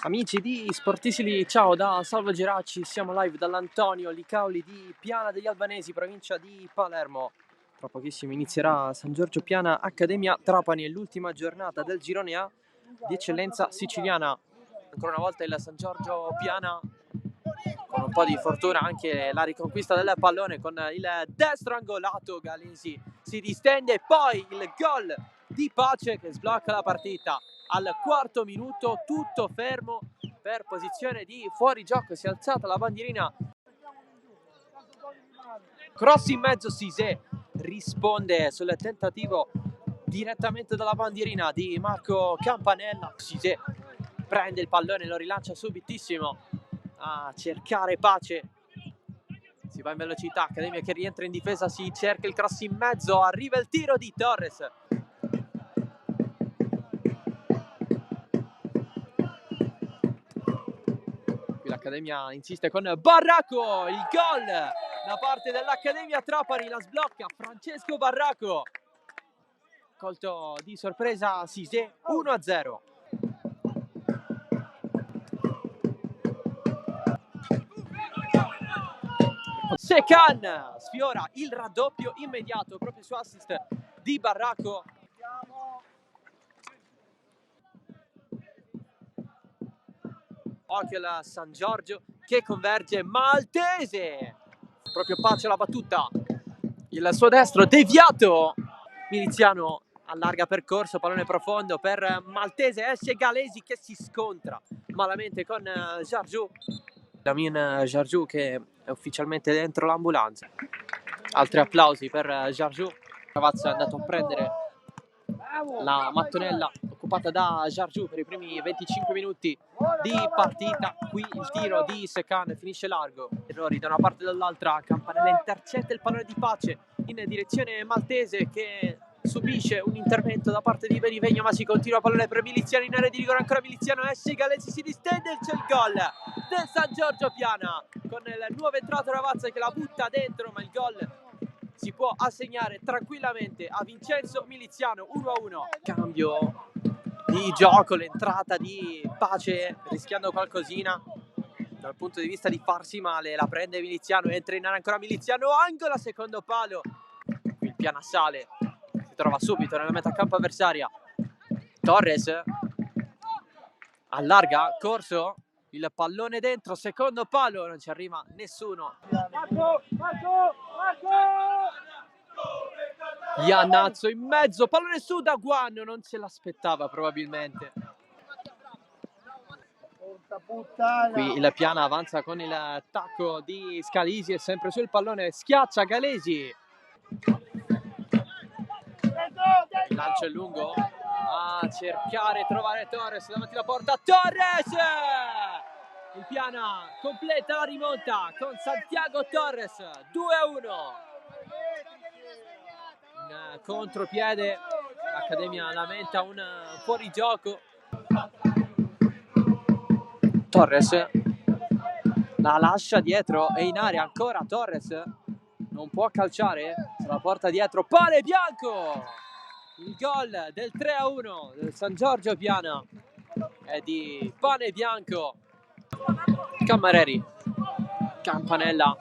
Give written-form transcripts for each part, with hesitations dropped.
Amici di Sportisili, ciao da Salvo Geracci, siamo live dall'Antonio Licauli di Piana degli Albanesi, provincia di Palermo. Tra pochissimo inizierà San Giorgio Piana Accademia Trapani, è l'ultima giornata del girone A di eccellenza siciliana. Ancora una volta il San Giorgio Piana, con un po' di fortuna anche la riconquista del pallone con il destro angolato. Galesi si distende e poi il gol di Pace che sblocca la partita. Al quarto minuto tutto fermo per posizione di fuorigioco, si è alzata la bandierina, cross in mezzo, Sisè risponde sul tentativo direttamente dalla bandierina di Marco Campanella. Sisè prende il pallone, lo rilancia subitissimo a cercare Pace, si va in velocità, Accademia che rientra in difesa, si cerca il cross in mezzo, arriva il tiro di Torres. L'Accademia insiste con Barraco, il gol da parte dell'Accademia Trapani, la sblocca Francesco Barraco, colto di sorpresa Sisè, 1-0. Secan sfiora il raddoppio immediato proprio su assist di Barraco. Occhio al San Giorgio che converge, Maltese, proprio Pace la battuta, il suo destro deviato, Miliziano allarga percorso, pallone profondo per Maltese, esce Galesi che si scontra malamente con Jargiu, Damien Jargiu che è ufficialmente dentro l'ambulanza. Altri applausi per Jargiu. Cavazza è andato a prendere la mattonella occupata da Jargiu per i primi 25 minuti di partita. Qui il tiro di Secan finisce largo, errori da una parte e dall'altra, Campanella intercetta il pallone di Pace in direzione maltese che subisce un intervento da parte di Benivegno, ma si continua, pallone per Miliziano in area di rigore, ancora Miliziano, esce Galesi, si distende e c'è il gol del San Giorgio Piana con il nuovo entrato Ravazza che la butta dentro, ma il gol si può assegnare tranquillamente a Vincenzo Miliziano. 1-1. Cambio di gioco, l'entrata di Pace rischiando qualcosina dal punto di vista di farsi male, la prende Miliziano, entra in area ancora Miliziano, angola, secondo palo, il Piana sale, si trova subito nella metà campo avversaria, Torres allarga, corso, il pallone dentro, secondo palo, non ci arriva nessuno. Iannazzo in mezzo, pallone su da Guano, non se l'aspettava probabilmente. Qui il Piana avanza con il tacco di Scalisi e sempre sul pallone schiaccia Galesi. Lancio è lungo a cercare, trovare Torres davanti alla porta. Torres! Il Piana completa la rimonta con Santiago Torres. 2-1. In contropiede l'Accademia lamenta un fuorigioco. Torres la lascia dietro e in area ancora Torres, non può calciare, se la porta dietro, Pane Bianco, il gol del 3-1 del San Giorgio Piana è di Pane Bianco. Cammareri, Campanella,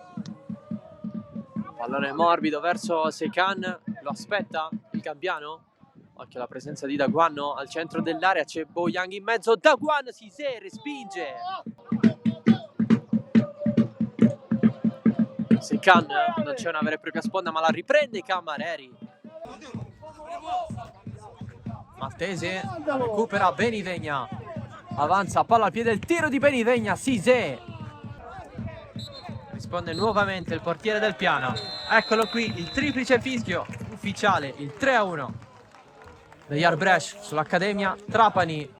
pallone morbido verso Secan, lo aspetta il Gabbiano. Occhio alla presenza di Daguan al centro dell'area, c'è Boyang in mezzo, Daguan si respinge. Secan, non c'è una vera e propria sponda ma la riprende Cammareri. Maltese recupera Benivegna, avanza, palla al piede, il tiro di Benivegna, Sisè. Risponde nuovamente il portiere del Piana. Eccolo qui, il triplice fischio ufficiale, il 3-1 degli Arbresh sull'Accademia Trapani.